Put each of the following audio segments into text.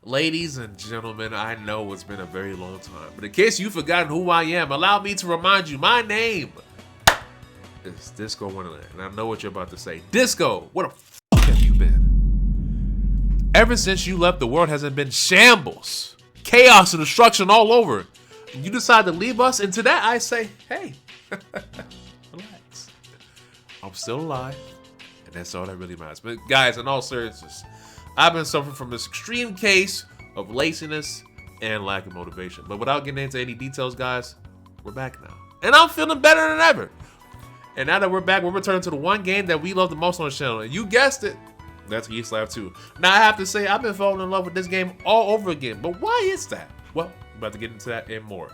Ladies and gentlemen, I know it's been a very long time, but in case you've forgotten who I am, allow me to remind you, my name is Disco Wonderland, and I know what you're about to say. Disco, where the fuck have you been? Ever since you left, the world hasn't been shambles, chaos and destruction all over. And you decide to leave us, and to that I say, hey, relax. I'm still alive, and that's all that really matters. But guys, in all seriousness, I've been suffering from this extreme case of laziness and lack of motivation. But without getting into any details, guys, we're back now. And I'm feeling better than ever. And now that we're back, we're returning to the one game that we love the most on the channel. And you guessed it, that's East Lab 2. Now I have to say, I've been falling in love with this game all over again. But why is that? Well, I'm about to get into that and more.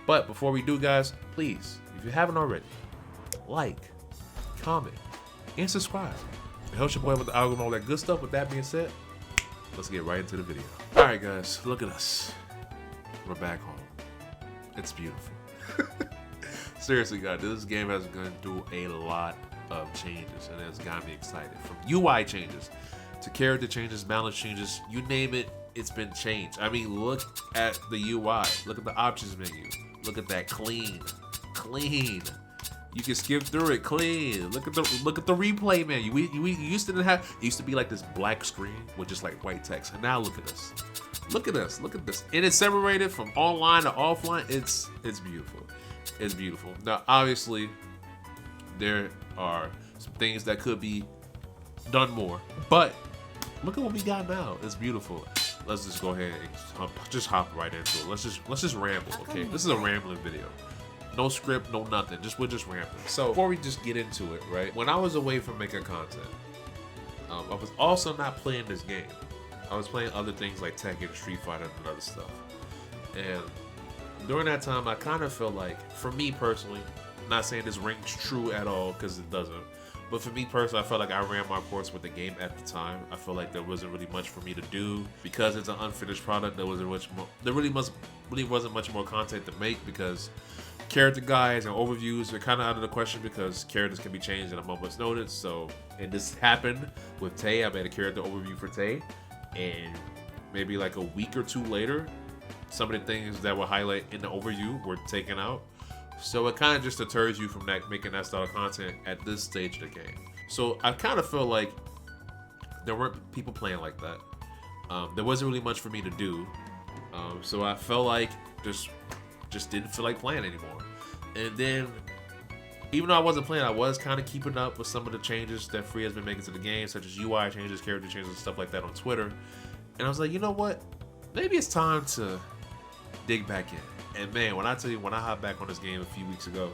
But before we do, guys, please, if you haven't already, like, comment, and subscribe. It helps your boy with the algorithm, all that good stuff. With that being said, let's get right into the video. All right, guys, look at us. We're back home. It's beautiful. Seriously, guys, this game has gone through a lot of changes, and it's got me excited. From UI changes to character changes, balance changes, you name it, it's been changed. I mean, look at the UI. Look at the options menu. Look at that clean. You can skip through it clean. Look at the replay menu. We used to be like this black screen with just like white text. And now look at this. Look at this. And it's separated from online to offline. It's beautiful. It's beautiful. Now obviously there are some things that could be done more, but look at what we got now. It's beautiful. Let's just go ahead and just hop right into it. Let's just ramble, okay? This is a rambling video. No script, no nothing. We're just rambling. So before we just get into it, right? When I was away from making content, I was also not playing this game. I was playing other things like Tekken, Street Fighter, and other stuff. And during that time, I kind of felt like, for me personally, not saying this rings true at all because it doesn't, but for me personally, I felt like I ran my course with the game at the time. I felt like there wasn't really much for me to do because it's an unfinished product. There really wasn't much more content to make because character guides and overviews are kind of out of the question because characters can be changed in a moment's notice. So, and this happened with Taye. I made a character overview for Taye, and maybe like a week or two later, some of the things that were highlighted in the overview were taken out. So it kind of just deters you from making that style of content at this stage of the game. So I kind of feel like there weren't people playing like that. There wasn't really much for me to do. So I felt like just didn't feel like playing anymore. And then, even though I wasn't playing, I was kind of keeping up with some of the changes that Free has been making to the game, such as UI changes, character changes, and stuff like that on Twitter. And I was like, you know what? Maybe it's time to dig back in. And man, when I tell you, when I hopped back on this game a few weeks ago,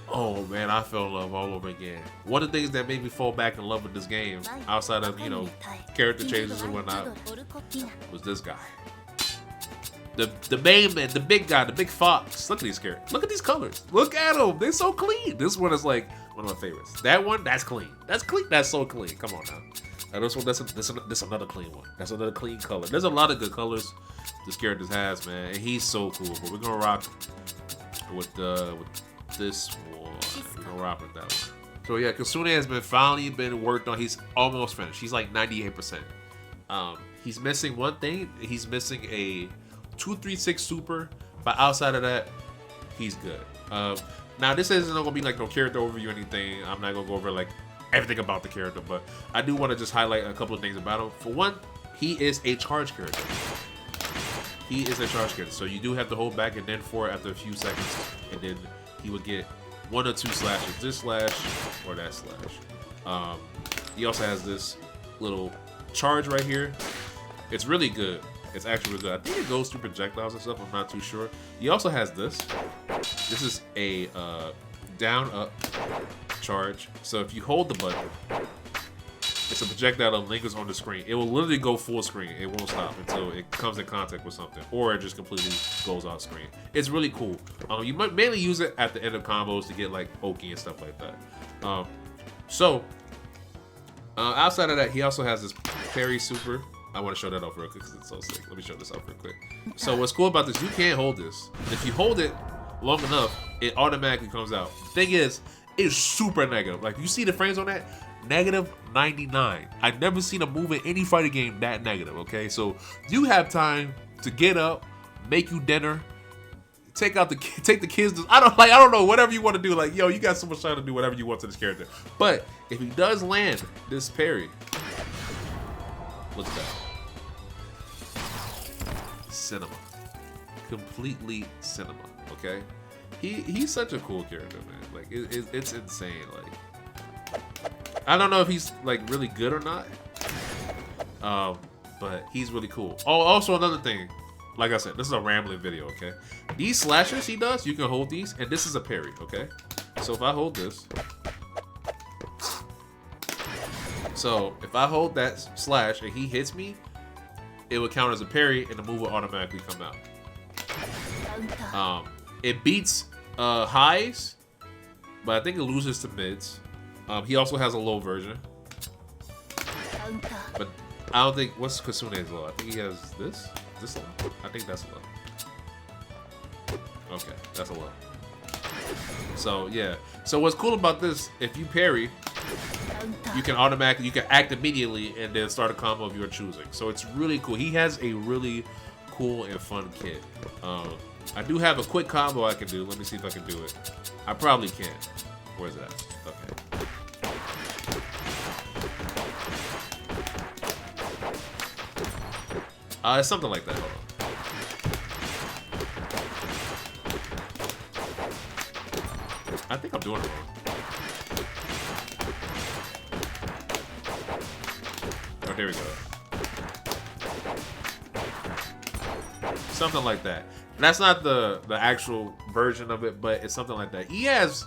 oh man, I fell in love all over again. One of the things that made me fall back in love with this game, outside of, you know, character changes and whatnot, was this guy. The main man, the big guy, the big fox. Look at these characters. Look at these colors. Look at them. They're so clean. This one is like one of my favorites. That one, that's clean. That's clean. That's so clean. Come on now. Now this one, that's another clean one. That's another clean color. There's a lot of good colors this character has, man, and he's so cool. But we're gonna rock with this one. We're gonna rock with that one. So yeah, Catune has finally been worked on. He's almost finished. He's like 98%. He's missing one thing. He's missing a 236 super, but outside of that, he's good. Now this isn't gonna be like no character overview or anything. I'm not gonna go over like everything about the character, but I do want to just highlight a couple of things about him. For one, he is a charge character. So you do have to hold back and then forward after a few seconds, and then he would get one or two slashes, this slash or that slash. He also has this little charge right here. It's really good. It's actually really good. I think it goes through projectiles and stuff. I'm not too sure. He also has this. This is a down up charge. So if you hold the button, it's a projectile that lingers on the screen. It will literally go full screen. It won't stop until it comes in contact with something, or it just completely goes off screen. It's really cool. You might mainly use it at the end of combos to get like Oki and stuff like that. Outside of that, he also has this parry super. I want to show that off real quick because it's so sick. Let me show this off real quick. So what's cool about this, you can't hold this. If you hold it long enough, it automatically comes out. The thing is, it's super negative. Like, you see the frames on that? Negative 99. I've never seen a move in any fighting game that negative, okay? So you have time to get up, make you dinner, take the kids to, I don't know, whatever you want to do. Like, yo, you got so much time to do whatever you want to this character. But if he does land this parry, look at that. Cinema. Completely cinema, okay? He's such a cool character, man. Like, it's insane. Like, I don't know if he's like really good or not, but he's really cool. Oh, also another thing, like I said, this is a rambling video, okay? These slashes he does, you can hold these, and this is a parry, okay? So if I hold this, so if I hold that slash and he hits me, it would count as a parry, and the move will automatically come out. It beats highs, but I think it loses to mids. He also has a low version, but I don't think, what's Kasune's low? I think he has this low? I think that's low. Okay, that's a low. So yeah, so what's cool about this, if you parry, you can act immediately and then start a combo of your choosing. So it's really cool. He has a really cool and fun kit. I do have a quick combo I can do. Let me see if I can do it. I probably can. Where's it at? Okay. It's something like that. Hold on. I think I'm doing it wrong. Oh, here we go. Something like that. That's not the actual version of it, but it's something like that. He has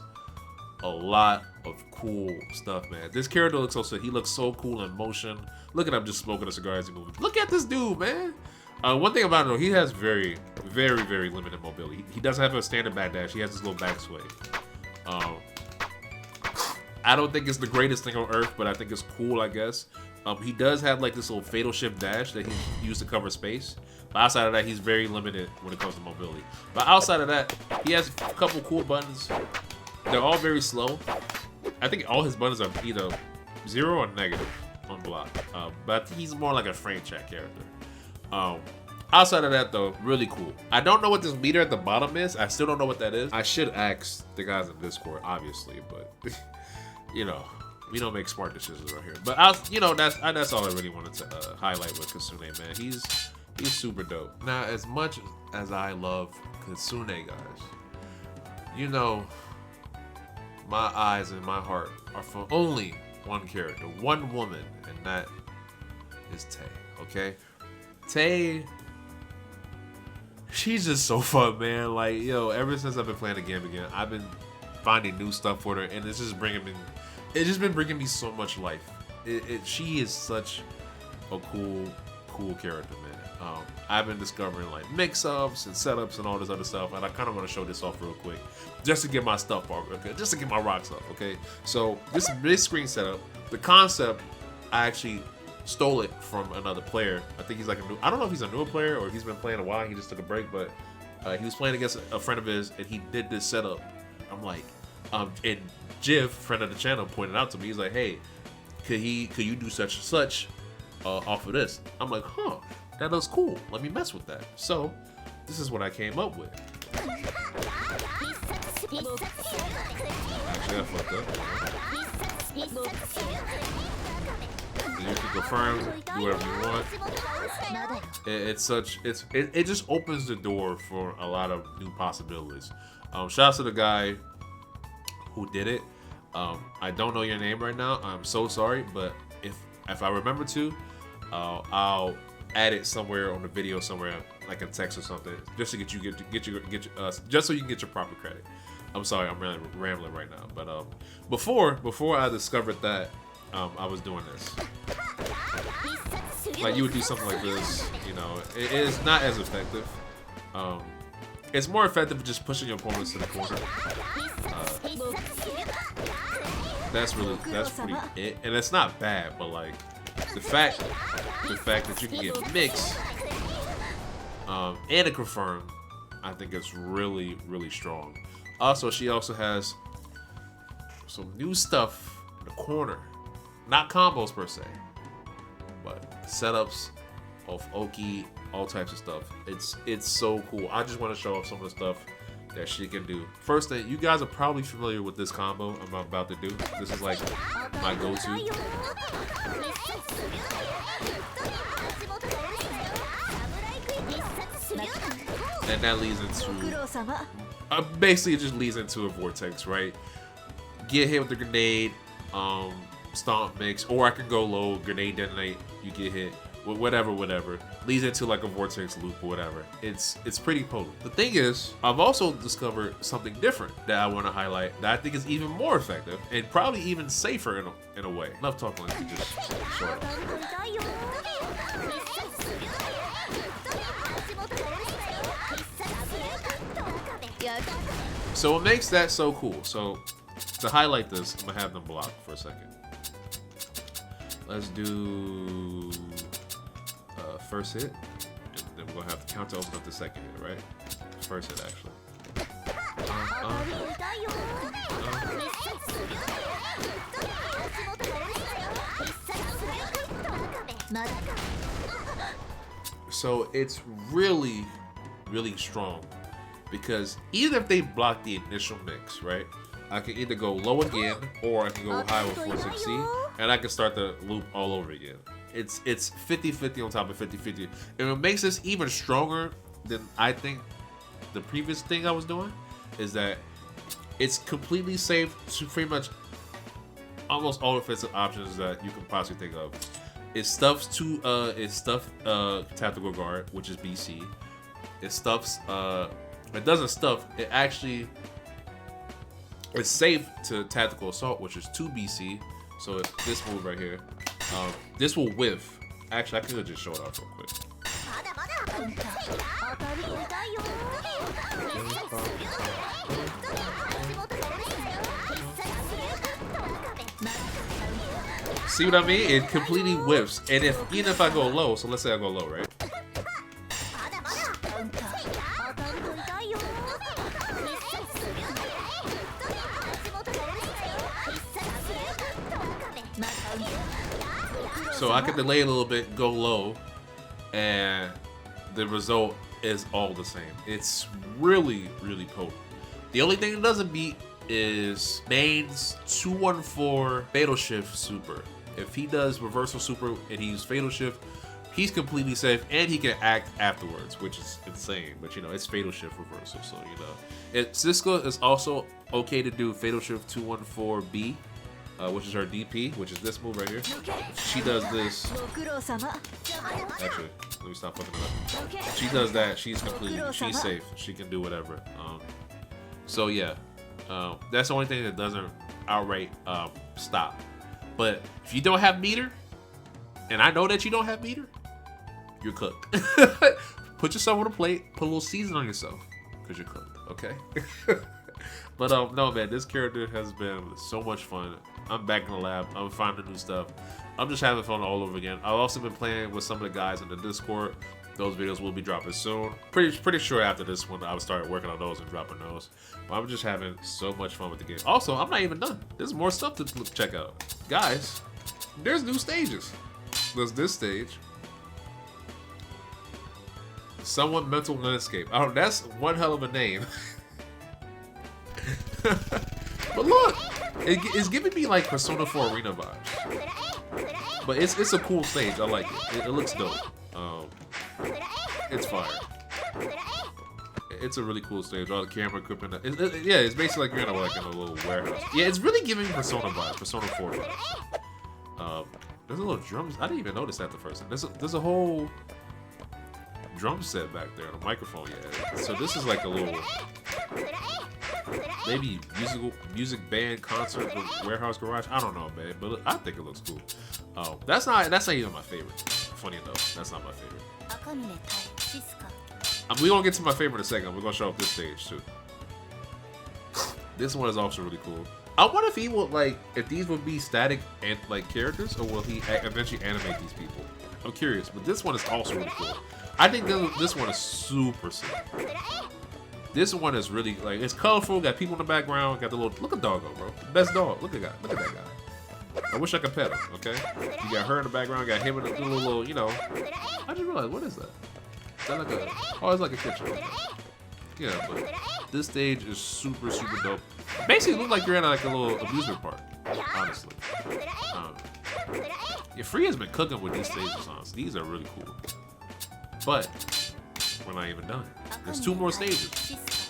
a lot of cool stuff, man. This character looks so sick. He looks so cool in motion. Look at him just smoking a cigar as he moves. Look at this dude, man. One thing about him, though, he has very, very, very limited mobility. He doesn't have a standard backdash. He has this little back sway. I don't think it's the greatest thing on earth, but I think it's cool, I guess. He does have like this little fatal shift dash that he used to cover space. But outside of that, he's very limited when it comes to mobility. But outside of that, he has a couple cool buttons. They're all very slow. I think all his buttons are either 0 or negative on block. But I think he's more like a frame check character. Outside of that, though, really cool. I don't know what this meter at the bottom is. I still don't know what that is. I should ask the guys in Discord, obviously, but you know, we don't make smart decisions right here. But that's all I really wanted to highlight with Kasune, man. He's super dope. Now, as much as I love Kasune, guys, you know, my eyes and my heart are for only one character, one woman, and that is Taye, okay? Taye, she's just so fun, man. Like, yo, ever since I've been playing the game again, I've been finding new stuff for her, and it's just been bringing me so much life. She is such a cool character, man. I've been discovering like mix-ups and setups and all this other stuff, and I kind of want to show this off real quick, just to get my stuff off, okay? Just to get my rocks up, okay? So this screen setup, the concept, I actually stole it from another player. I think he's like I don't know if he's a newer player or if he's been playing a while. He just took a break, but he was playing against a friend of his, and he did this setup. I'm like, and Jiv, friend of the channel, pointed out to me. He's like, hey, could you do such and such off of this? I'm like, huh, that looks cool. Let me mess with that. So this is what I came up with. Actually, I fucked up. You can confirm, do whatever you want. It just opens the door for a lot of new possibilities. Shout out to the guy who did it. I don't know your name right now. I'm so sorry, but if I remember to, I'll add it somewhere on the video somewhere, like a text or something, just to get you just so you can get your proper credit. I'm sorry, I'm really rambling right now, but before I discovered that, I was doing this. Like, you would do something like this, you know. It is not as effective. It's more effective just pushing your opponents to the corner. That's pretty it, and it's not bad, but like the fact that you can get mixed and a confirm, I think it's really strong. Also, she also has some new stuff in the corner. not combos per se, but setups of Oki, all types of stuff. It's so cool. I just want to show off some of the stuff that she can do. First thing, you guys are probably familiar with this combo I'm about to do. This is like my go-to. And that leads into basically it just leads into a vortex, right? Get hit with the grenade, stomp mix, or I can go low, grenade detonate, you get hit. Whatever, leads into like a vortex loop or whatever. It's pretty potent. The thing is, I've also discovered something different that I want to highlight that I think is even more effective and probably even safer in a way. Enough talking, let me just show it off. So what makes that so cool? So to highlight this, I'm gonna have them block for a second. Let's do first hit, and then we're gonna have the counter open up the second hit, right? First hit, actually. So it's really, really strong because even if they block the initial mix, right? I can either go low again or I can go high with 460 and I can start the loop all over again. It's 50-50 on top of 50-50. And what makes this even stronger than I think the previous thing I was doing is that it's completely safe to pretty much almost all offensive options that you can possibly think of. It stuffs tactical guard, which is BC. It stuffs it doesn't stuff, it actually it's safe to tactical assault, which is 2 BC. So it's this move right here. This will whiff. Actually, I could just show it off real quick. See what I mean? It completely whiffs. And even if I go low, so let's say I go low, right? So I can delay a little bit, go low, and the result is all the same. It's really, really potent. The only thing it doesn't beat is Main's 214 Fatal Shift Super. If he does Reversal Super and he uses Fatal Shift, he's completely safe and he can act afterwards, which is insane. But you know, it's Fatal Shift Reversal, so you know. Cisco is also okay to do Fatal Shift 214B. Which is her DP, which is this move right here. She does this. Actually, let me stop fucking it up. She does that. She's safe. She can do whatever. So yeah, that's the only thing that doesn't outright stop. But if you don't have meter, and I know that you don't have meter, you're cooked. Put yourself on a plate. Put a little season on yourself, cause you're cooked. Okay. But no man, this character has been so much fun. I'm back in the lab. I'm finding new stuff. I'm just having fun all over again. I've also been playing with some of the guys in the Discord. Those videos will be dropping soon. Pretty sure after this one, I will start working on those and dropping those. But I'm just having so much fun with the game. Also, I'm not even done. There's more stuff to check out. Guys, there's new stages. There's this stage. Somewhat Mental Landscape. Oh, that's one hell of a name. But look, it's giving me like Persona 4 Arena vibes. But it's a cool stage. I like it. It looks dope. It's fire. It's a really cool stage. All the camera equipment. Yeah, it's basically like you're in a little warehouse. Yeah, it's really giving Persona vibes. Persona 4 vibes. There's a little drums. I didn't even notice that the first time. There's a whole drum set back there, and a microphone. Yeah. So this is like a little. Maybe music band concert warehouse garage. I don't know, man, but I think it looks cool. That's not even my favorite. Funny enough, that's not my favorite. We're gonna get to my favorite in a second. We're gonna show up this stage too. This one is also really cool. I wonder if he will if these would be static and characters, or will he eventually animate these people? I'm curious, but this one is also really cool. I think this one is super sick. This one is really it's colorful. Got people in the background. Got the little look at doggo, bro. Best dog. Look at that guy. I wish I could pet him, okay? You got her in the background, got him in the little, you know. I just realized, what is that? Is that like a, oh, it's like a kitchen. Okay. Yeah, but this stage is super, super dope. Basically, it looks like you're in like a little amusement park, honestly. Yeah, Free has been cooking with these stages on, so these are really cool. But we're not even done. There's 2 more stages.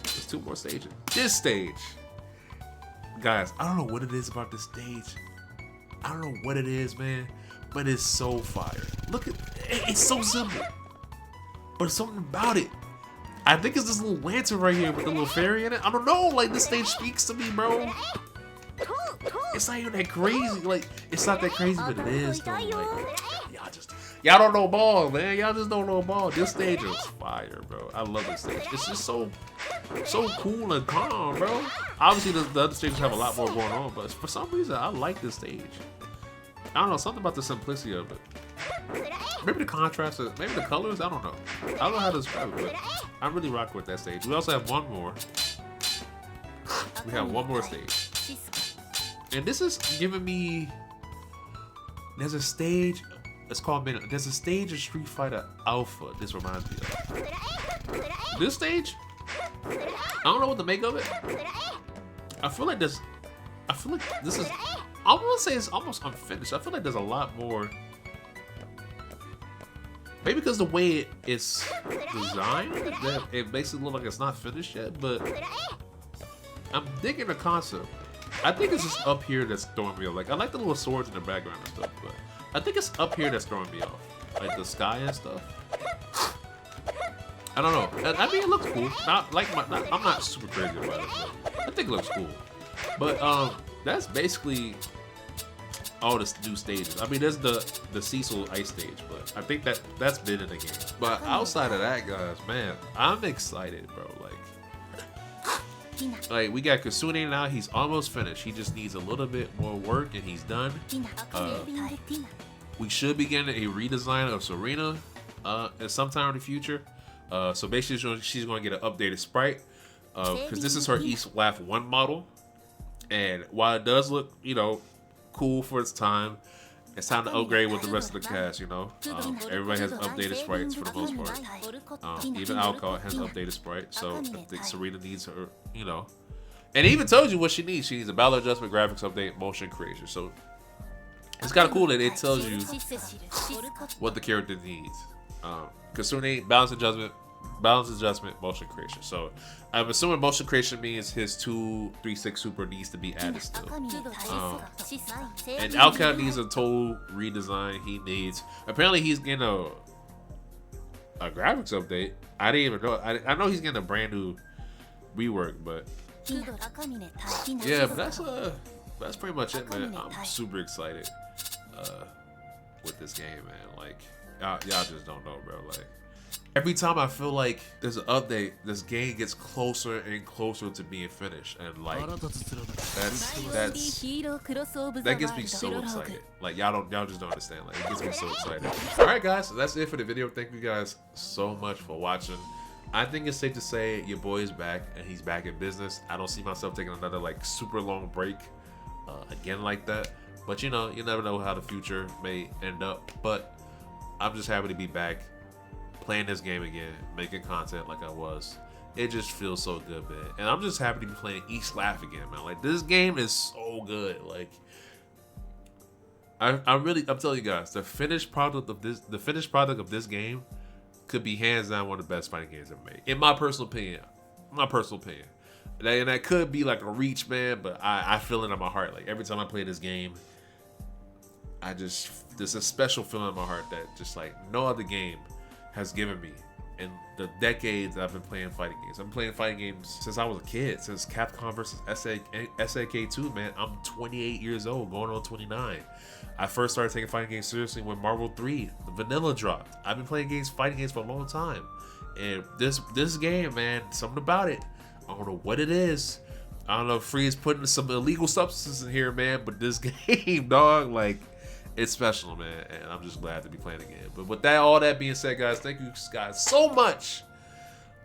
There's 2 more stages. This stage, guys, I don't know what it is about this stage. I don't know what it is, man, but it's so fire. Look at, it's so simple, but something about it. I think it's this little lantern right here with the little fairy in it. I don't know, like this stage speaks to me, bro. It's not even that crazy. Like, it's not that crazy, but it is though. Like, y'all don't know ball, man. Y'all just don't know ball. This stage is fire, bro. I love this stage. It's just so cool and calm, bro. Obviously, the other stages have a lot more going on, but for some reason, I like this stage. I don't know, something about the simplicity of it. Maybe the contrast, maybe the colors. I don't know. I don't know how to describe it, but I'm really rocking with that stage. We also have one more. We have one more stage. And this is giving me, there's a stage, it's called, there's a stage of Street Fighter Alpha this reminds me of. This stage, I don't know what to make of it. I feel like this is, I'm gonna say it's almost unfinished. I feel like there's a lot more, maybe because the way it's designed, that it makes it look like it's not finished yet, but I'm digging the concept. I think it's just up here that's throwing me off. Like, I like the little swords in the background and stuff, but I think it's up here that's throwing me off. Like the sky and stuff. I don't know. I mean, it looks cool. I'm not super crazy about it, but I think it looks cool. But that's basically all the new stages. I mean, there's the Cecil Ice stage, but I think that's been in the game. But outside of that, guys, man, I'm excited, bro. Like, we got Catune now. He's almost finished. He just needs a little bit more work, and he's done. We should be getting a redesign of Serena at some time in the future. So basically, she's going to get an updated sprite because this is her East Laugh 1 model. And while it does look, you know, cool for its time, it's time to upgrade with the rest of the cast, you know. Everybody has updated sprites for the most part. Even Alcott has updated sprite, so I think Serena needs her, you know. And it even tells you what she needs. She needs a balance adjustment, graphics update, motion creation. So it's kind of cool that it tells you what the character needs. Kasune, balance adjustment, motion creation. So I'm assuming motion creation means his 236 super needs to be added still. And Alcott needs a total redesign. He needs, apparently he's getting a graphics update. I didn't even know. I know he's getting a brand new rework, but yeah, but that's pretty much it, man. I'm super excited with this game, man. Like, y'all just don't know, bro. Like, every time I feel like there's an update, this game gets closer and closer to being finished, and like that gets me so excited. Like, y'all just don't understand. Like, it gets me so excited. All right, guys, so that's it for the video. Thank you guys so much for watching. I think it's safe to say your boy is back, and he's back in business. I don't see myself taking another like super long break again like that. But you know, you never know how the future may end up. But I'm just happy to be back, playing this game again, making content like I was. It just feels so good, man. And I'm just happy to be playing East Laugh again, man. Like, this game is so good. Like, I'm telling you guys, the finished product of this game could be hands down one of the best fighting games ever made, in my personal opinion. And that could be like a reach, man, but I feel it in my heart. Like, every time I play this game, there's a special feeling in my heart that just like no other game has given me in the decades that I've been playing fighting games. I've been playing fighting games since I was a kid, since Capcom vs. SNK 2, man. I'm 28 years old, going on 29. I first started taking fighting games seriously when Marvel 3, the vanilla dropped. I've been playing fighting games for a long time. And this game, man, something about it, I don't know what it is. I don't know if Free is putting some illegal substances in here, man, but this game, dog, like, it's special, man, and I'm just glad to be playing again. But with all that being said, guys, thank you guys so much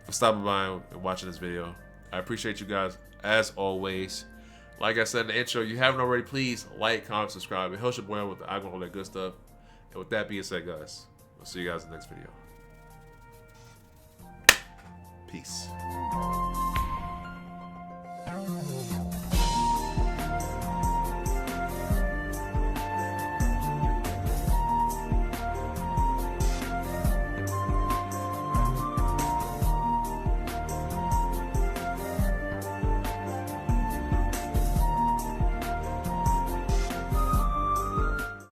for stopping by and watching this video. I appreciate you guys, as always. Like I said in the intro, you haven't already, please like, comment, subscribe. It helps your boy with the algorithm, all that good stuff. And with that being said, guys, I'll see you guys in the next video. Peace.